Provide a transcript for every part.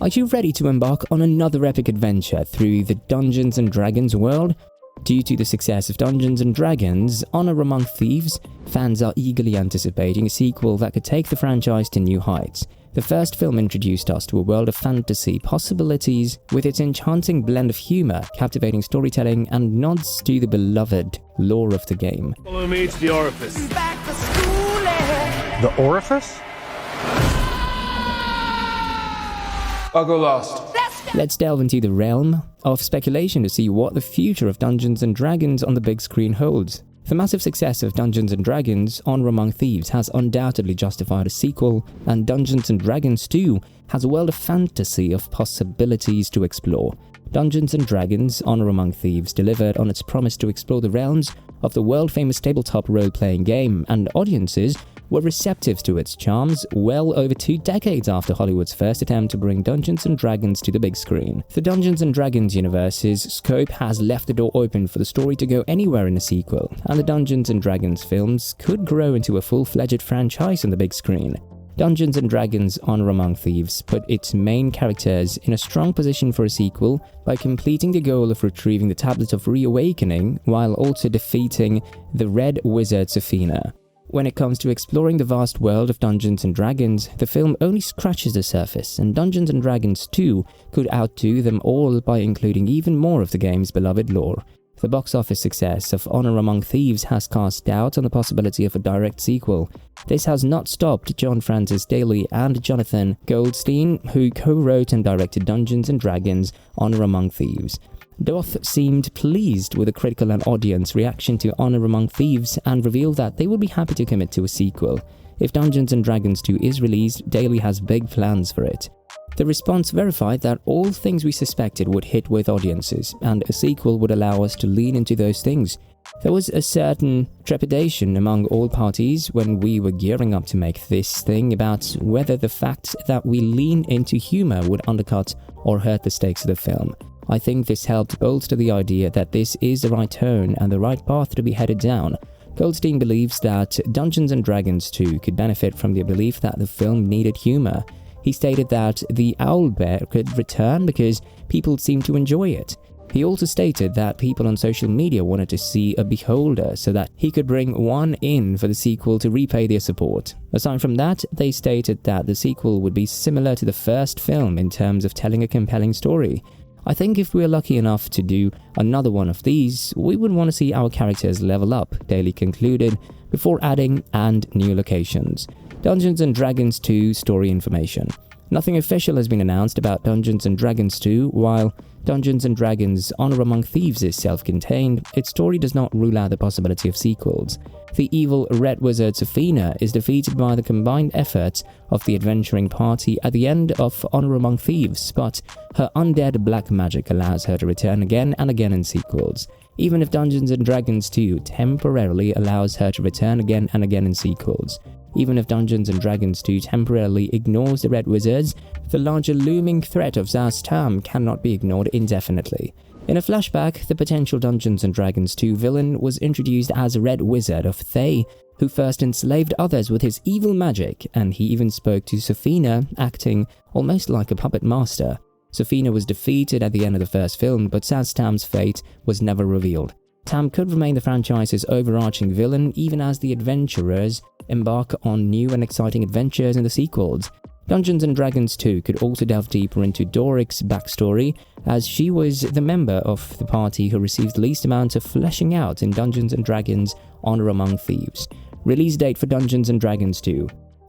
Are you ready to embark on another epic adventure through the Dungeons & Dragons world? Due to the success of Dungeons & Dragons: Honor Among Thieves, fans are eagerly anticipating a sequel that could take the franchise to new heights. The first film introduced us to a world of fantasy possibilities with its enchanting blend of humor, captivating storytelling, and nods to the beloved lore of the game. Follow me to the orifice. The orifice? I'll go last. Let's delve into the realm of speculation to see what the future of Dungeons & Dragons on the big screen holds. The massive success of Dungeons & Dragons: Honor Among Thieves has undoubtedly justified a sequel, and Dungeons & Dragons 2 has a world of fantasy of possibilities to explore. Dungeons & Dragons: Honor Among Thieves delivered on its promise to explore the realms of the world-famous tabletop role-playing game, and audiences were receptive to its charms well over 2 decades after Hollywood's first attempt to bring Dungeons & Dragons to the big screen. The Dungeons & Dragons universe's scope has left the door open for the story to go anywhere in a sequel, and the Dungeons & Dragons films could grow into a full-fledged franchise on the big screen. Dungeons & Dragons: Honor Among Thieves put its main characters in a strong position for a sequel by completing the goal of retrieving the Tablet of Reawakening while also defeating the Red Wizard Sophia. When it comes to exploring the vast world of Dungeons & Dragons, the film only scratches the surface, and Dungeons & Dragons 2 could outdo them all by including even more of the game's beloved lore. The box office success of Honor Among Thieves has cast doubt on the possibility of a direct sequel. This has not stopped John Francis Daley and Jonathan Goldstein, who co-wrote and directed Dungeons & Dragons: Honor Among Thieves. Both seemed pleased with the critical and audience reaction to Honor Among Thieves and revealed that they would be happy to commit to a sequel. If Dungeons & Dragons 2 is released, Daley has big plans for it. The response verified that all things we suspected would hit with audiences, and a sequel would allow us to lean into those things. There was a certain trepidation among all parties when we were gearing up to make this thing about whether the fact that we lean into humor would undercut or hurt the stakes of the film. I think this helped bolster the idea that this is the right tone and the right path to be headed down. Goldstein believes that Dungeons & Dragons 2 could benefit from the belief that the film needed humor. He stated that the owlbear could return because people seemed to enjoy it. He also stated that people on social media wanted to see a beholder so that he could bring one in for the sequel to repay their support. Aside from that, they stated that the sequel would be similar to the first film in terms of telling a compelling story. I think if we're lucky enough to do another one of these, we would want to see our characters level up, Daley concluded, before adding "and new locations." Dungeons & Dragons 2 story information. Nothing official has been announced about Dungeons & Dragons 2. While Dungeons & Dragons: Honor Among Thieves is self-contained, its story does not rule out the possibility of sequels. The evil Red Wizard Sophia is defeated by the combined efforts of the adventuring party at the end of Honor Among Thieves, but her undead black magic allows her to return again and again in sequels. Even if Dungeons & Dragons 2 temporarily allows her to return again and again in sequels. Even if Dungeons & Dragons 2 temporarily ignores the Red Wizards, the larger looming threat of Tam cannot be ignored indefinitely. In a flashback, the potential Dungeons & Dragons 2 villain was introduced as Red Wizard of Thay, who first enslaved others with his evil magic, and he even spoke to Sophia, acting almost like a puppet master. Sophia was defeated at the end of the first film, but Tam's fate was never revealed. Tam could remain the franchise's overarching villain even as the adventurers embark on new and exciting adventures in the sequels. Dungeons & Dragons 2 could also delve deeper into Doric's backstory, as she was the member of the party who received the least amount of fleshing out in Dungeons & Dragons: Honor Among Thieves. Release date for Dungeons & Dragons 2.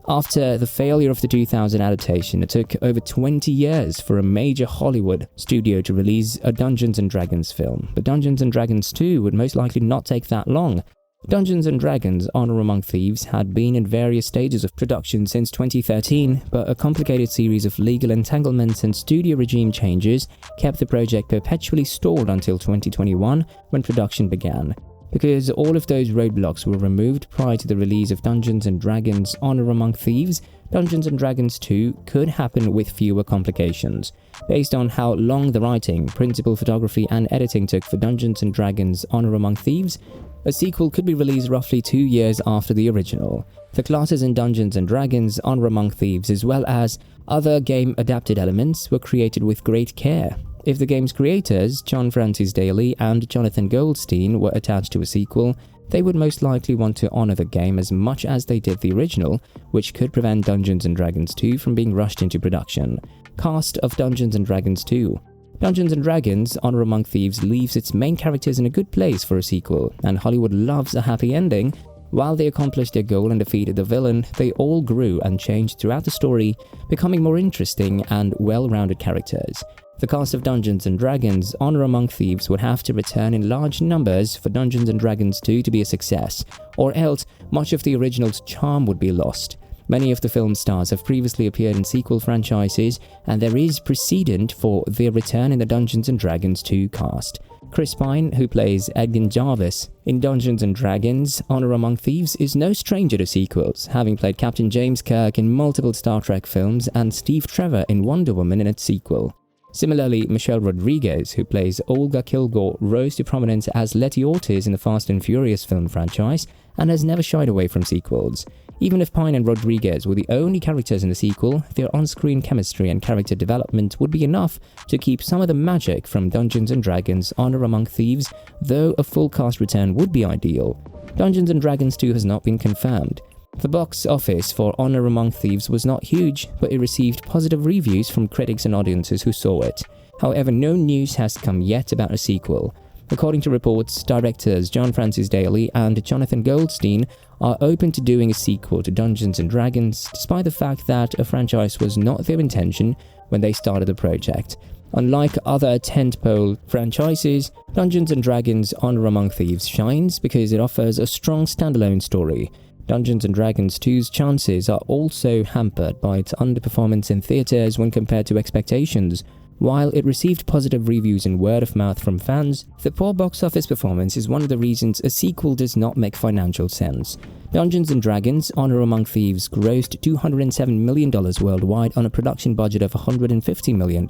After the failure of the 2000 adaptation, it took over 20 years for a major Hollywood studio to release a Dungeons & Dragons film, but Dungeons & Dragons 2 would most likely not take that long. Dungeons & Dragons: Honor Among Thieves had been in various stages of production since 2013, but a complicated series of legal entanglements and studio regime changes kept the project perpetually stalled until 2021 when production began. Because all of those roadblocks were removed prior to the release of Dungeons & Dragons: Honor Among Thieves, Dungeons & Dragons 2 could happen with fewer complications. Based on how long the writing, principal photography and editing took for Dungeons & Dragons: Honor Among Thieves, a sequel could be released roughly 2 years after the original. The classes in Dungeons & Dragons Honor Among Thieves, as well as other game-adapted elements, were created with great care. If the game's creators, John Francis Daley and Jonathan Goldstein, were attached to a sequel, they would most likely want to honor the game as much as they did the original, which could prevent Dungeons & Dragons 2 from being rushed into production. Cast of Dungeons & Dragons 2. Dungeons & Dragons Honor Among Thieves leaves its main characters in a good place for a sequel, and Hollywood loves a happy ending. While they accomplished their goal and defeated the villain, they all grew and changed throughout the story, becoming more interesting and well-rounded characters. The cast of Dungeons & Dragons Honor Among Thieves would have to return in large numbers for Dungeons & Dragons 2 to be a success, or else much of the original's charm would be lost. Many of the film's stars have previously appeared in sequel franchises, and there is precedent for their return in the Dungeons & Dragons 2 cast. Chris Pine, who plays Edgin Jarvis in Dungeons & Dragons Honor Among Thieves, is no stranger to sequels, having played Captain James Kirk in multiple Star Trek films and Steve Trevor in Wonder Woman in its sequel. Similarly, Michelle Rodríguez, who plays Olga Kilgore, rose to prominence as Letty Ortiz in the Fast and Furious film franchise and has never shied away from sequels. Even if Pine and Rodríguez were the only characters in the sequel, their on-screen chemistry and character development would be enough to keep some of the magic from Dungeons & Dragons Honor Among Thieves, though a full cast return would be ideal. Dungeons & Dragons 2 has not been confirmed. The box office for Honor Among Thieves was not huge, but it received positive reviews from critics and audiences who saw it. However, no news has come yet about a sequel. According to reports, directors John Francis Daley and Jonathan Goldstein are open to doing a sequel to Dungeons & Dragons, despite the fact that a franchise was not their intention when they started the project. Unlike other tentpole franchises, Dungeons & Dragons Honor Among Thieves shines because it offers a strong standalone story. Dungeons & Dragons 2's chances are also hampered by its underperformance in theaters when compared to expectations. While it received positive reviews and word of mouth from fans, the poor box office performance is one of the reasons a sequel does not make financial sense. Dungeons & Dragons Honor Among Thieves grossed $207 million worldwide on a production budget of $150 million.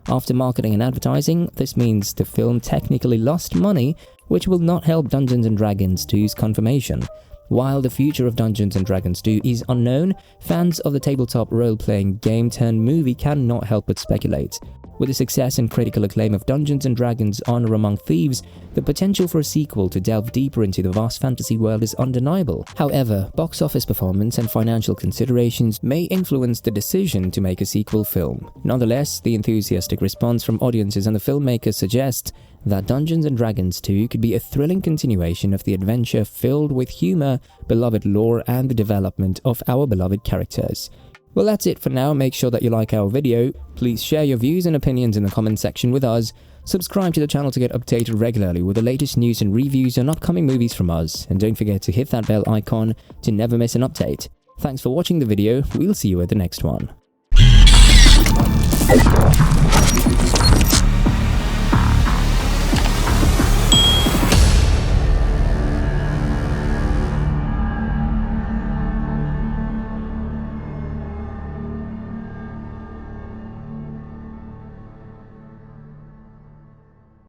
After marketing and advertising, this means the film technically lost money, which will not help Dungeons & Dragons 2's confirmation. While the future of Dungeons & Dragons 2 is unknown, fans of the tabletop role-playing game-turned-movie cannot help but speculate. With the success and critical acclaim of Dungeons & Dragons Honor Among Thieves, the potential for a sequel to delve deeper into the vast fantasy world is undeniable. However, box office performance and financial considerations may influence the decision to make a sequel film. Nonetheless, the enthusiastic response from audiences and the filmmakers suggests that Dungeons & Dragons 2 could be a thrilling continuation of the adventure filled with humor, beloved lore, and the development of our beloved characters. Well, that's it for now. Make sure that you like our video. Please share your views and opinions in the comment section with us. Subscribe to the channel to get updated regularly with the latest news and reviews on upcoming movies from us. And don't forget to hit that bell icon to never miss an update. Thanks for watching the video. We'll see you at the next one.